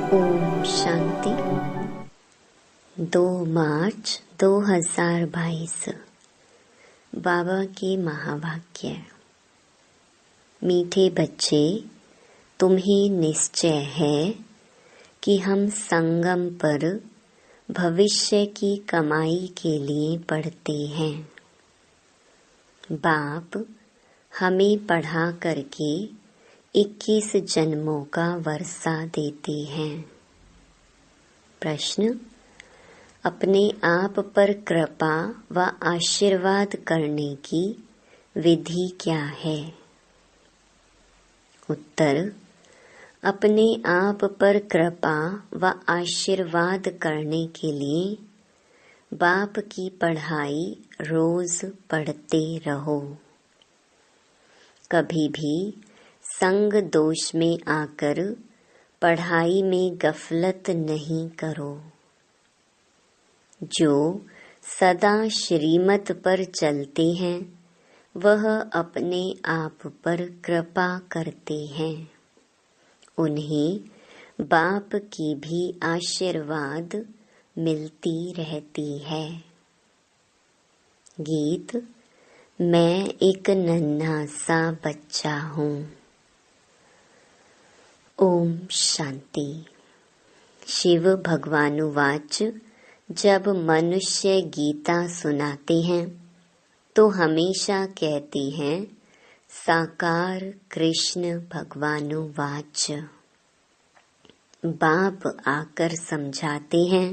ओम शांति। 2 मार्च 2022 बाबा के महावाक्य। मीठे बच्चे, तुम्हें निश्चय है कि हम संगम पर भविष्य की कमाई के लिए पढ़ते हैं। बाप हमें पढ़ा करके 21 जन्मों का वर्षा देते हैं। प्रश्न: अपने आप पर कृपा व आशीर्वाद करने की विधि क्या है? उत्तर: अपने आप पर कृपा व आशीर्वाद करने के लिए बाप की पढ़ाई रोज पढ़ते रहो। कभी भी संग दोष में आकर पढ़ाई में गफलत नहीं करो। जो सदा श्रीमत पर चलते हैं वह अपने आप पर कृपा करते हैं। उन्हें बाप की भी आशीर्वाद मिलती रहती है। गीत: मैं एक नन्हा सा बच्चा हूँ। ओम शांति। शिव भगवानुवाच: जब मनुष्य गीता सुनाते हैं तो हमेशा कहते हैं साकार कृष्ण भगवानुवाच। बाप आकर समझाते हैं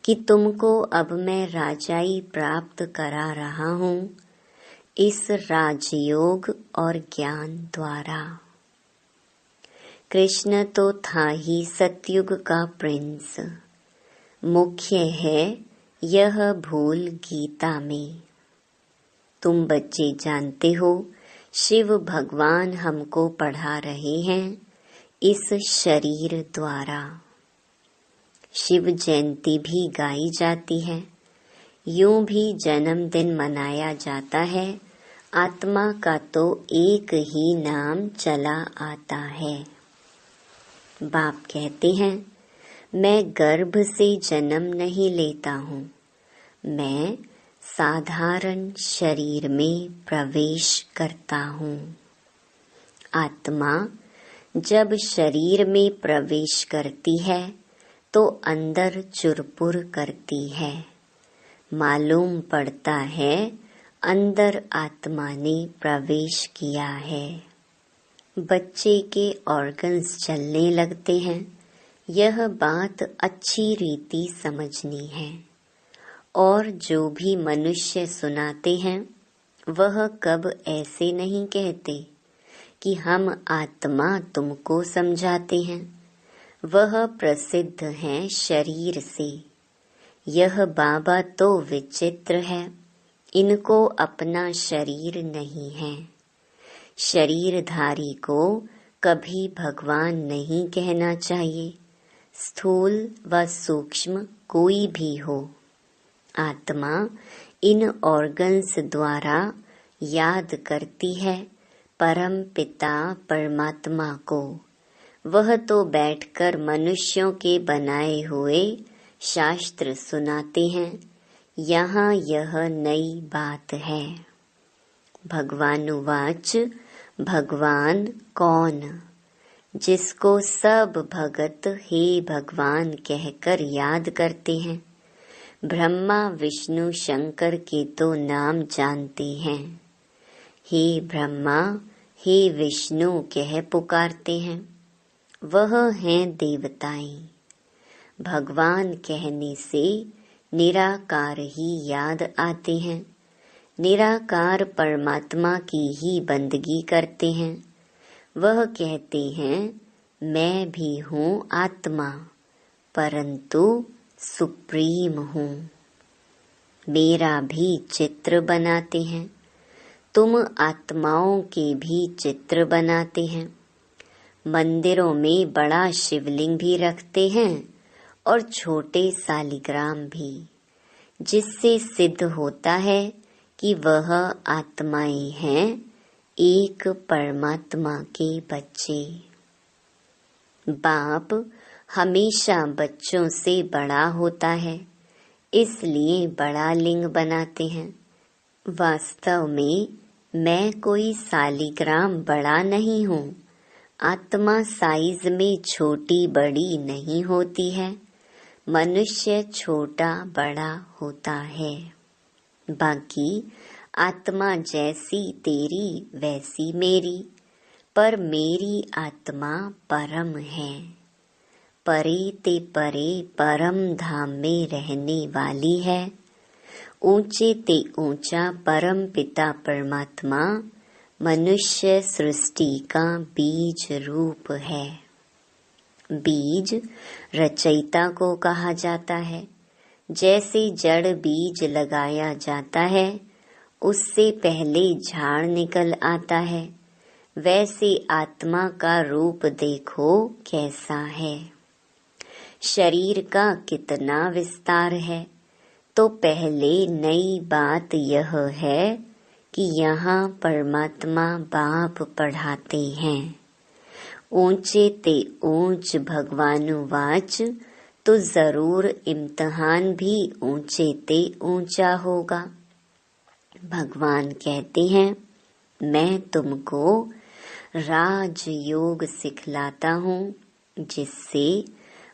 कि तुमको अब मैं राजाई प्राप्त करा रहा हूँ इस राजयोग और ज्ञान द्वारा। कृष्ण तो था ही सतयुग का प्रिंस। मुख्य है यह भूल गीता में। तुम बच्चे जानते हो शिव भगवान हमको पढ़ा रहे हैं इस शरीर द्वारा। शिव जयंती भी गाई जाती है। यूं भी जन्मदिन मनाया जाता है। आत्मा का तो एक ही नाम चला आता है। बाप कहते हैं मैं गर्भ से जन्म नहीं लेता हूँ। मैं साधारण शरीर में प्रवेश करता हूँ। आत्मा जब शरीर में प्रवेश करती है तो अंदर चुरपुर करती है। मालूम पड़ता है अंदर आत्मा ने प्रवेश किया है। बच्चे के ऑर्गन्स चलने लगते हैं। यह बात अच्छी रीति समझनी है। और जो भी मनुष्य सुनाते हैं वह कब ऐसे नहीं कहते कि हम आत्मा तुमको समझाते हैं। वह प्रसिद्ध हैं शरीर से। यह बाबा तो विचित्र है। इनको अपना शरीर नहीं है। शरीरधारी को कभी भगवान नहीं कहना चाहिए। स्थूल व सूक्ष्म कोई भी हो, आत्मा इन ऑर्गन्स द्वारा याद करती है परम पिता परमात्मा को। वह तो बैठकर मनुष्यों के बनाए हुए शास्त्र सुनाते हैं। यहाँ यह नई बात है। भगवानुवाच: भगवान कौन? जिसको सब भगत हे भगवान कहकर याद करते हैं। ब्रह्मा विष्णु शंकर के तो नाम जानते हैं। हे ब्रह्मा हे विष्णु कह पुकारते हैं। वह हैं देवताएं। भगवान कहने से निराकार ही याद आते हैं। निराकार परमात्मा की ही बंदगी करते हैं। वह कहते हैं मैं भी हूँ आत्मा, परंतु सुप्रीम हूँ। मेरा भी चित्र बनाते हैं। तुम आत्माओं के भी चित्र बनाते हैं। मंदिरों में बड़ा शिवलिंग भी रखते हैं और छोटे सालिग्राम भी, जिससे सिद्ध होता है कि वह आत्माएं हैं एक परमात्मा के बच्चे। बाप हमेशा बच्चों से बड़ा होता है, इसलिए बड़ा लिंग बनाते हैं। वास्तव में मैं कोई सालिग्राम बड़ा नहीं हूँ। आत्मा साइज में छोटी बड़ी नहीं होती है, मनुष्य छोटा बड़ा होता है। बाकी आत्मा जैसी तेरी वैसी मेरी, पर मेरी आत्मा परम है। परे ते परे परम धाम में रहने वाली है। ऊंचे ते ऊंचा परम पिता परमात्मा मनुष्य सृष्टि का बीज रूप है। बीज रचयिता को कहा जाता है। जैसे जड़ बीज लगाया जाता है, उससे पहले झाड़ निकल आता है, वैसे आत्मा का रूप देखो कैसा है। शरीर का कितना विस्तार है, तो पहले नई बात यह है कि यहाँ परमात्मा बाप पढ़ाते हैं। ऊंचे ते ऊंच भगवानुवाच, तो जरूर इम्तिहान भी ऊंचे ते ऊंचा होगा। भगवान कहते हैं, मैं तुमको राजयोग सिखलाता हूँ, जिससे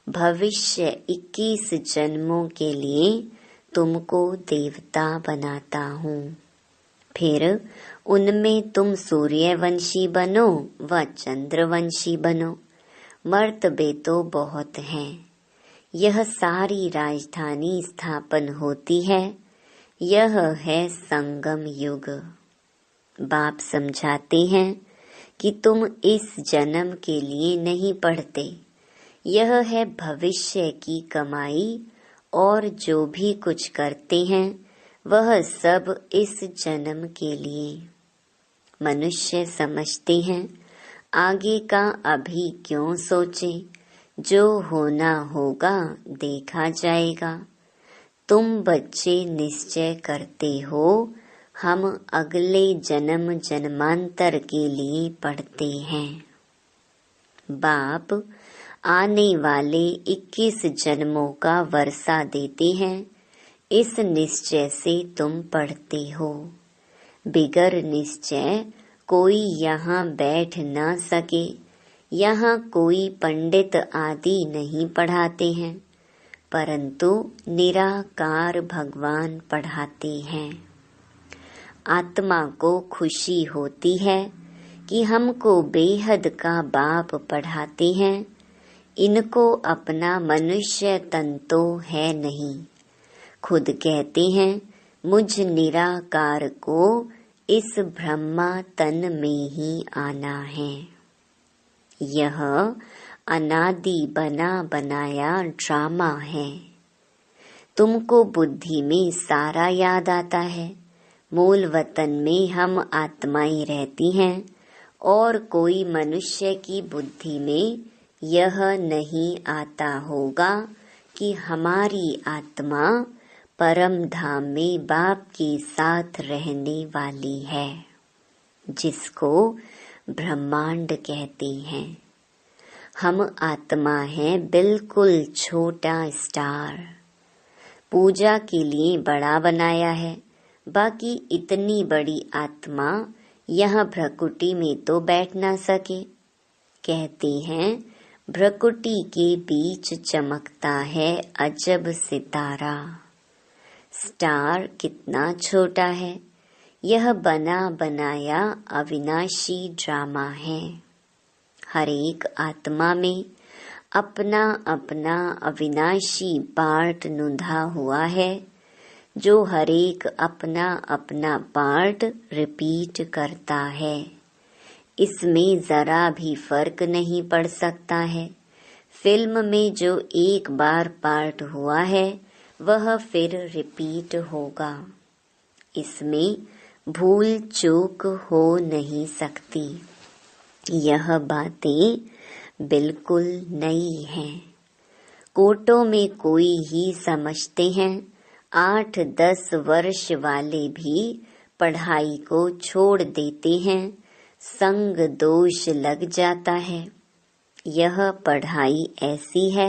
भविष्य 21 जन्मों के लिए तुमको देवता बनाता हूँ। फिर उनमें तुम सूर्यवंशी बनो व चंद्रवंशी बनो। मर्तबे तो बहुत हैं। यह सारी राजधानी स्थापन होती है। यह है संगम युग। बाप समझाते हैं कि तुम इस जन्म के लिए नहीं पढ़ते। यह है भविष्य की कमाई, और जो भी कुछ करते हैं वह सब इस जन्म के लिए। मनुष्य समझते हैं आगे का अभी क्यों सोचे, जो होना होगा देखा जाएगा। तुम बच्चे निश्चय करते हो हम अगले जन्म जन्मांतर के लिए पढ़ते हैं। बाप आने वाले 21 जन्मों का वर्षा देते हैं। इस निश्चय से तुम पढ़ते हो। बिगर निश्चय कोई यहाँ बैठ न सके। यहाँ कोई पंडित आदि नहीं पढ़ाते हैं, परंतु निराकार भगवान पढ़ाते हैं। आत्मा को खुशी होती है कि हमको बेहद का बाप पढ़ाते हैं। इनको अपना मनुष्य तन तो है नहीं। खुद कहते हैं, मुझ निराकार को इस ब्रह्मा तन में ही आना है। यह अनादि बना बनाया ड्रामा है। तुमको बुद्धि में सारा याद आता है। मूल वतन में हम आत्माएं रहती हैं, और कोई मनुष्य की बुद्धि में यह नहीं आता होगा कि हमारी आत्मा परम धाम में बाप के साथ रहने वाली है, जिसको ब्रह्मांड कहते हैं। हम आत्मा हैं बिल्कुल छोटा स्टार। पूजा के लिए बड़ा बनाया है, बाकी इतनी बड़ी आत्मा यह भ्रकुटी में तो बैठ ना सके। कहते हैं, भ्रकुटी के बीच चमकता है अजब सितारा। स्टार कितना छोटा है। यह बना बनाया अविनाशी ड्रामा है। हर एक आत्मा में अपना अपना अविनाशी पार्ट नुधा हुआ है, जो हर एक अपना अपना पार्ट रिपीट करता है। इसमें जरा भी फर्क नहीं पड़ सकता है। फिल्म में जो एक बार पार्ट हुआ है वह फिर रिपीट होगा। इसमें भूल चूक हो नहीं सकती। यह बातें बिल्कुल नई हैं। कोटों में कोई ही समझते हैं। 8-10 वर्ष वाले भी पढ़ाई को छोड़ देते हैं। संग दोष लग जाता है। यह पढ़ाई ऐसी है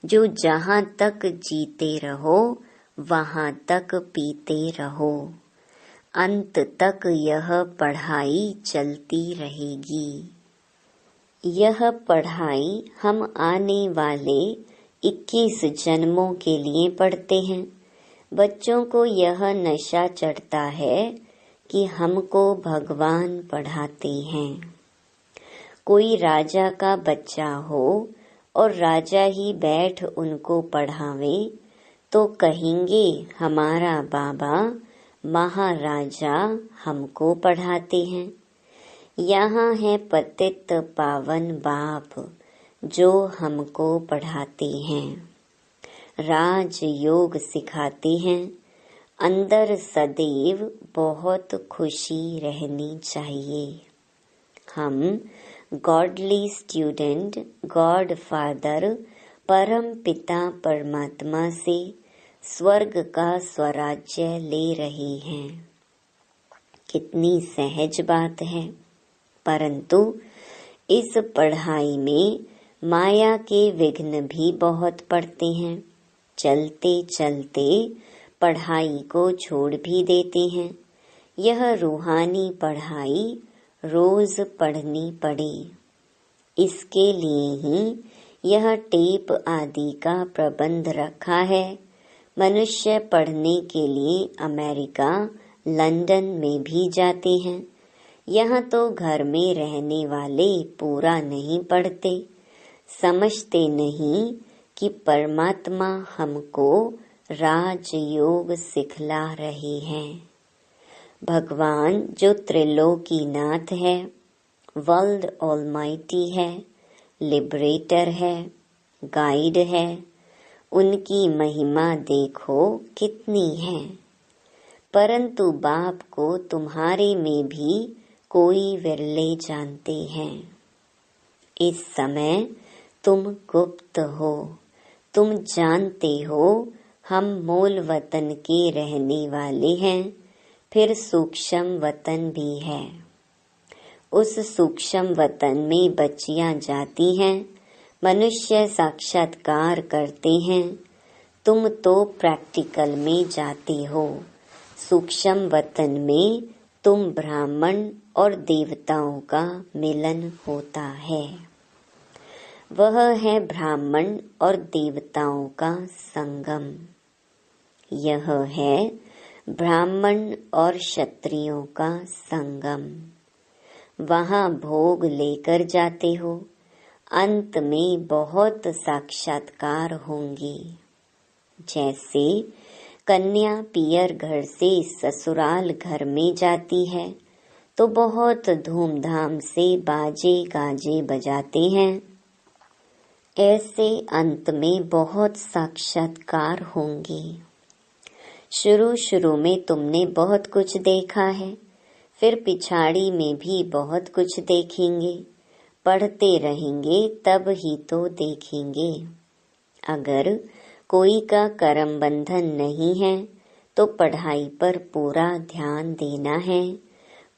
जो जहाँ तक जीते रहो वहाँ तक पीते रहो। अंत तक यह पढ़ाई चलती रहेगी। यह पढ़ाई हम आने वाले 21 जन्मों के लिए पढ़ते हैं। बच्चों को यह नशा चढ़ता है कि हमको भगवान पढ़ाते हैं। कोई राजा का बच्चा हो और राजा ही बैठ उनको पढ़ावे तो कहेंगे हमारा बाबा महाराजा हमको पढ़ाते हैं। यहाँ है पतित पावन बाप जो हमको पढ़ाते हैं, राज योग सिखाते हैं। अंदर सदैव बहुत खुशी रहनी चाहिए। हम गॉडली स्टूडेंट गॉड फादर परम पिता परमात्मा से स्वर्ग का स्वराज्य ले रहे हैं। कितनी सहज बात है, परंतु इस पढ़ाई में माया के विघ्न भी बहुत पड़ते हैं। चलते चलते पढ़ाई को छोड़ भी देते हैं। यह रूहानी पढ़ाई रोज पढ़नी पड़े, इसके लिए ही यह टेप आदि का प्रबंध रखा है। मनुष्य पढ़ने के लिए अमेरिका, लंदन में भी जाते हैं। यहाँ तो घर में रहने वाले पूरा नहीं पढ़ते, समझते नहीं कि परमात्मा हमको राजयोग सिखला रहे हैं। भगवान जो त्रिलोकीनाथ है, वर्ल्ड ऑलमाइटी है, लिबरेटर है, गाइड है, उनकी महिमा देखो कितनी है। परंतु बाप को तुम्हारे में भी कोई विरले जानते हैं। इस समय तुम गुप्त हो, तुम जानते हो हम मूल वतन के रहने वाले हैं, फिर सूक्ष्म वतन भी है। उस सूक्ष्म वतन में बच्चियां जाती हैं, मनुष्य साक्षात्कार करते हैं। तुम तो प्रैक्टिकल में जाते हो। सूक्ष्म वतन में तुम ब्राह्मण और देवताओं का मिलन होता है। वह है ब्राह्मण और देवताओं का संगम। यह है ब्राह्मण और क्षत्रियों का संगम। वहाँ भोग लेकर जाते हो, अंत में बहुत साक्षात्कार होंगे। जैसे कन्या पियर घर से ससुराल घर में जाती है तो बहुत धूमधाम से बाजे गाजे बजाते हैं, ऐसे अंत में बहुत साक्षात्कार होंगे। शुरू शुरू में तुमने बहुत कुछ देखा है, फिर पिछाड़ी में भी बहुत कुछ देखेंगे। पढ़ते रहेंगे तब ही तो देखेंगे। अगर कोई का कर्म बंधन नहीं है तो पढ़ाई पर पूरा ध्यान देना है।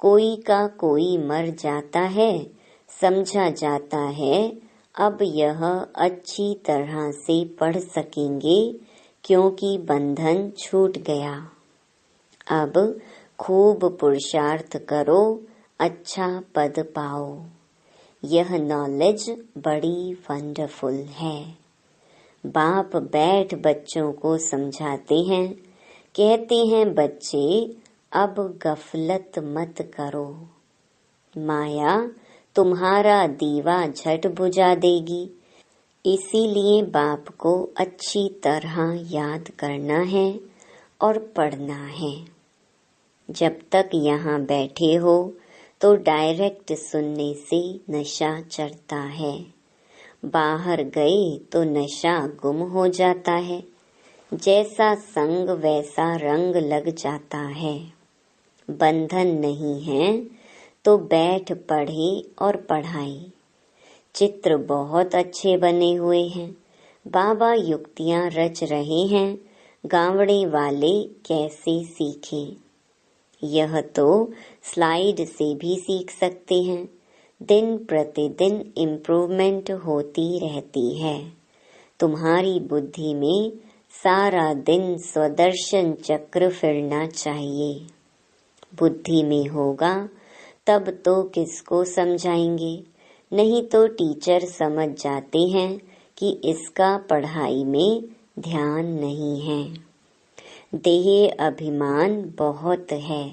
कोई का कोई मर जाता है, समझा जाता है अब यह अच्छी तरह से पढ़ सकेंगे क्योंकि बंधन छूट गया। अब खूब पुरुषार्थ करो, अच्छा पद पाओ। यह नॉलेज बड़ी वंडरफुल है। बाप बैठ बच्चों को समझाते हैं, कहते हैं बच्चे अब गफलत मत करो। माया तुम्हारा दीवा झट बुझा देगी, इसीलिए बाप को अच्छी तरह याद करना है और पढ़ना है। जब तक यहाँ बैठे हो तो डायरेक्ट सुनने से नशा चढ़ता है, बाहर गए तो नशा गुम हो जाता है। जैसा संग वैसा रंग लग जाता है। बंधन नहीं है तो बैठ पढ़े और पढ़ाई। चित्र बहुत अच्छे बने हुए हैं, बाबा युक्तियां रच रहे हैं, गावड़े वाले कैसे सीखें। यह तो स्लाइड से भी सीख सकते हैं। दिन प्रतिदिन इम्प्रूवमेंट होती रहती है। तुम्हारी बुद्धि में सारा दिन स्वदर्शन चक्र फिरना चाहिए। बुद्धि में होगा तब तो किसको समझाएंगे, नहीं तो टीचर समझ जाते हैं कि इसका पढ़ाई में ध्यान नहीं है। देह अभिमान बहुत है,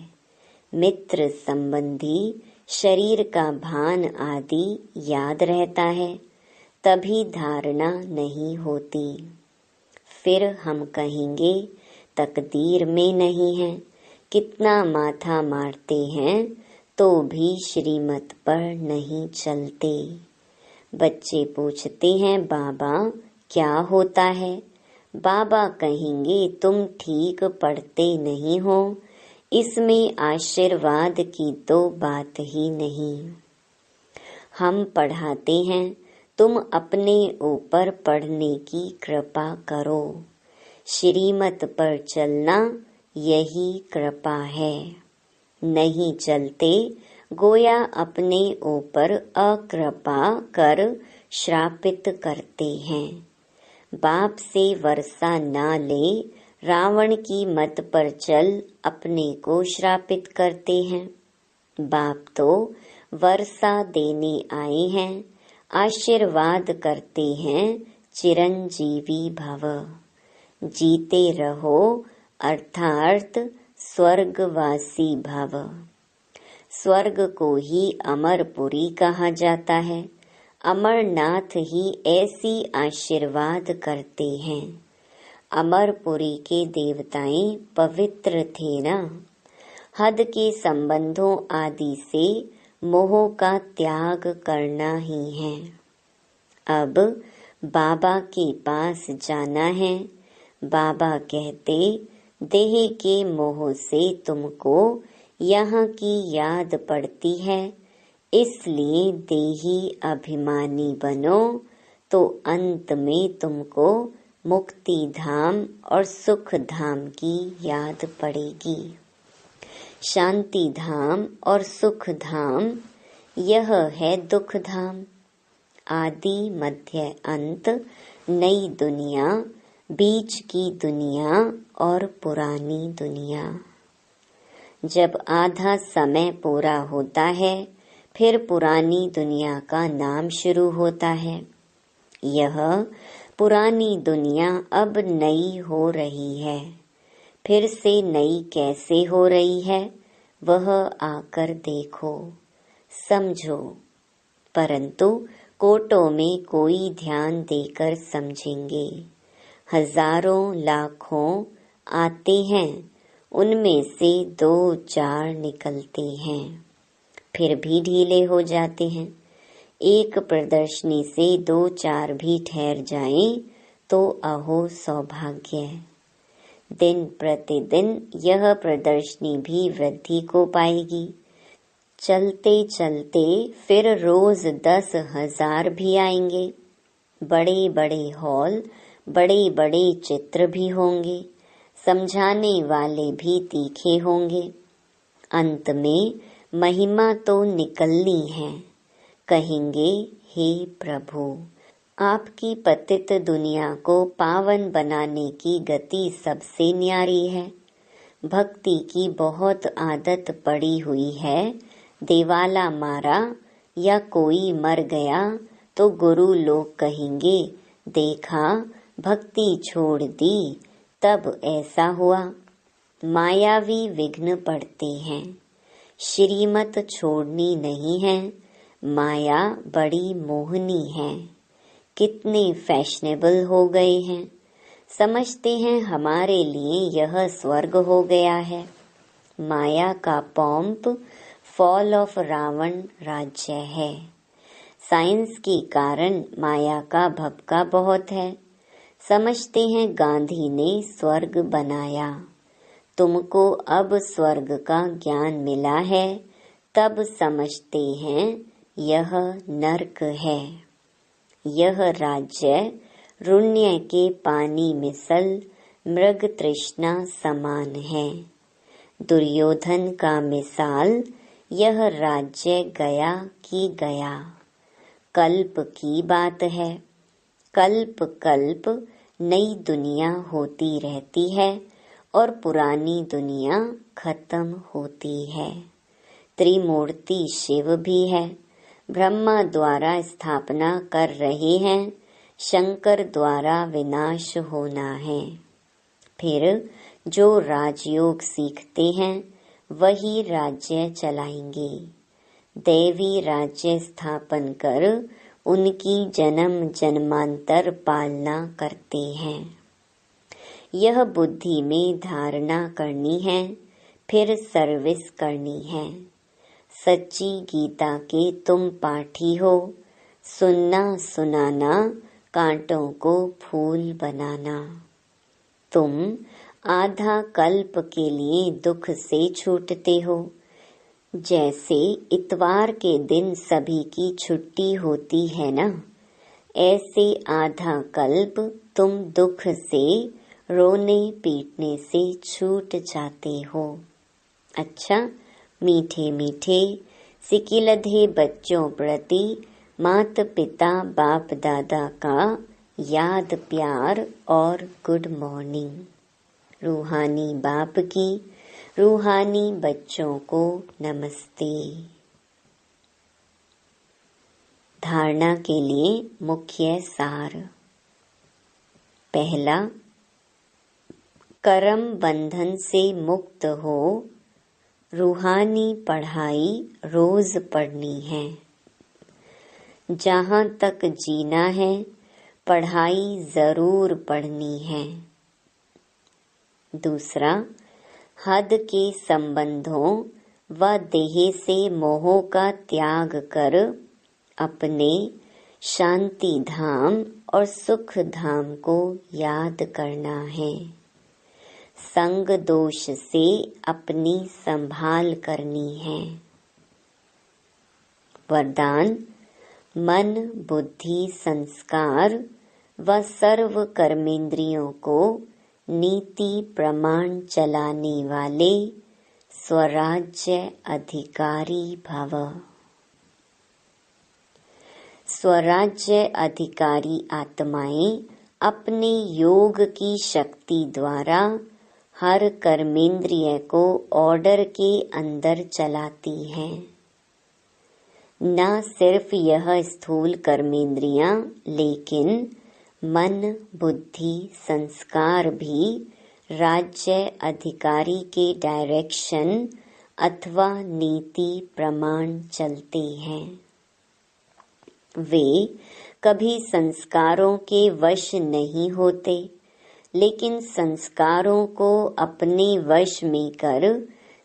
मित्र संबंधी शरीर का भान आदि याद रहता है, तभी धारणा नहीं होती। फिर हम कहेंगे तकदीर में नहीं है, कितना माथा मारते हैं तो भी श्रीमत पर नहीं चलते। बच्चे पूछते हैं बाबा क्या होता है? बाबा कहेंगे तुम ठीक पढ़ते नहीं हो, इसमें आशीर्वाद की तो बात ही नहीं। हम पढ़ाते हैं, तुम अपने ऊपर पढ़ने की कृपा करो। श्रीमत पर चलना यही कृपा है। नहीं चलते गोया अपने ऊपर अकृपा कर श्रापित करते हैं। बाप से वर्षा ना ले, रावण की मत पर चल अपने को श्रापित करते हैं। बाप तो वर्षा देने आए हैं, आशीर्वाद करते हैं चिरंजीवी भव। जीते रहो अर्थात स्वर्गवासी भव। स्वर्ग को ही अमरपुरी कहा जाता है। अमरनाथ ही ऐसी आशीर्वाद करते हैं। अमरपुरी के देवताएं पवित्र थे ना। हद के संबंधों आदि से मोह का त्याग करना ही है। अब बाबा के पास जाना है। बाबा कहते देह के मोह से तुमको यहाँ की याद पड़ती है, इसलिए देही अभिमानी बनो तो अंत में तुमको मुक्ति धाम और सुख धाम की याद पड़ेगी। शांति धाम और सुख धाम यह है दुख धाम। आदि मध्य अंत, नई दुनिया, बीच की दुनिया और पुरानी दुनिया। जब आधा समय पूरा होता है फिर पुरानी दुनिया का नाम शुरू होता है। यह पुरानी दुनिया अब नई हो रही है। फिर से नई कैसे हो रही है वह आकर देखो, समझो। परंतु कोटों में कोई ध्यान देकर समझेंगे। हजारों लाखों आते हैं, उनमें से 2-4 निकलते हैं, फिर भी ढीले हो जाते हैं। एक प्रदर्शनी से 2-4 भी ठहर जाएं तो अहो सौभाग्य। दिन प्रतिदिन यह प्रदर्शनी भी वृद्धि को पाएगी। चलते चलते फिर रोज 10,000 भी आएंगे। बड़े बड़े हॉल, बड़े बड़े चित्र भी होंगे, समझाने वाले भी तीखे होंगे। अंत में महिमा तो निकलनी है। कहेंगे हे प्रभु, आपकी पतित दुनिया को पावन बनाने की गति सबसे न्यारी है। भक्ति की बहुत आदत पड़ी हुई है। देवाला मारा या कोई मर गया तो गुरु लोग कहेंगे देखा भक्ति छोड़ दी तब ऐसा हुआ। मायावी विघ्न पड़ते हैं। श्रीमत छोड़नी नहीं है। माया बड़ी मोहनी है। कितने फैशनेबल हो गए हैं। समझते हैं हमारे लिए यह स्वर्ग हो गया है। माया का पॉम्प फॉल ऑफ रावण राज्य है। साइंस के कारण माया का भपका बहुत है। समझते हैं गांधी ने स्वर्ग बनाया। तुमको अब स्वर्ग का ज्ञान मिला है, तब समझते हैं यह नर्क है। यह राज्य रुण्य के पानी मिसल मृग तृष्णा समान है। दुर्योधन का मिसाल यह राज्य गया कि गया, कल्प की बात है। कल्प कल्प नई दुनिया होती रहती है और पुरानी दुनिया खत्म होती है। त्रिमूर्ति शिव भी है, ब्रह्मा द्वारा स्थापना कर रहे हैं, शंकर द्वारा विनाश होना है। फिर जो राजयोग सीखते हैं वही राज्य चलाएंगे। दैवी राज्य स्थापन कर उनकी जन्म जन्मांतर पालना करते हैं। यह बुद्धि में धारणा करनी है, फिर सर्विस करनी है। सच्ची गीता के तुम पाठी हो, सुनना सुनाना कांटों को फूल बनाना। तुम आधा कल्प के लिए दुख से छूटते हो। जैसे इतवार के दिन सभी की छुट्टी होती है ना, ऐसे आधा कल्प तुम दुख से रोने पीटने से छूट जाते हो। अच्छा, मीठे मीठे सिकिलधे बच्चों प्रति मात पिता बाप दादा का याद प्यार और गुड मॉर्निंग। रूहानी बाप की रूहानी बच्चों को नमस्ते। धारणा के लिए मुख्य सार। पहला, कर्म बंधन से मुक्त हो रूहानी पढ़ाई रोज पढ़नी है। जहाँ तक जीना है पढ़ाई जरूर पढ़नी है। दूसरा, हद के संबंधों व देह से मोह का त्याग कर अपने शांति धाम और सुख धाम को याद करना है। संग दोष से अपनी संभाल करनी है। वरदान, मन बुद्धि संस्कार व सर्व कर्मेंद्रियों को नीति प्रमाण चलाने वाले स्वराज्य अधिकारी भव। स्वराज्य अधिकारी आत्माएं अपने योग की शक्ति द्वारा हर कर्मेंद्रिय को ऑर्डर के अंदर चलाती हैं। न सिर्फ यह स्थूल कर्मेंद्रियां, लेकिन मन बुद्धि संस्कार भी राज्य अधिकारी के डायरेक्शन अथवा नीति प्रमाण चलते हैं। वे कभी संस्कारों के वश नहीं होते, लेकिन संस्कारों को अपने वश में कर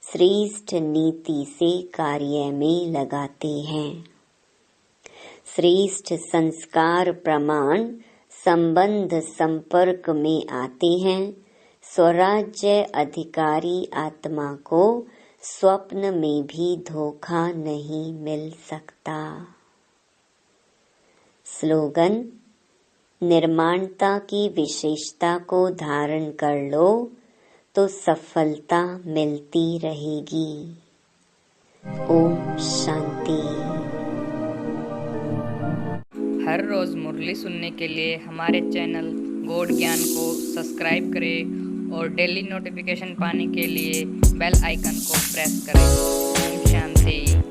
श्रेष्ठ नीति से कार्य में लगाते हैं। श्रेष्ठ संस्कार प्रमाण संबंध संपर्क में आते हैं। स्वराज्य अधिकारी आत्मा को स्वप्न में भी धोखा नहीं मिल सकता। स्लोगन, निर्माणता की विशेषता को धारण कर लो तो सफलता मिलती रहेगी। ओम शांति। हर रोज मुरली सुनने के लिए हमारे चैनल गॉड ज्ञान को सब्सक्राइब करें और डेली नोटिफिकेशन पाने के लिए बेल आइकन को प्रेस करें। ओम शांति।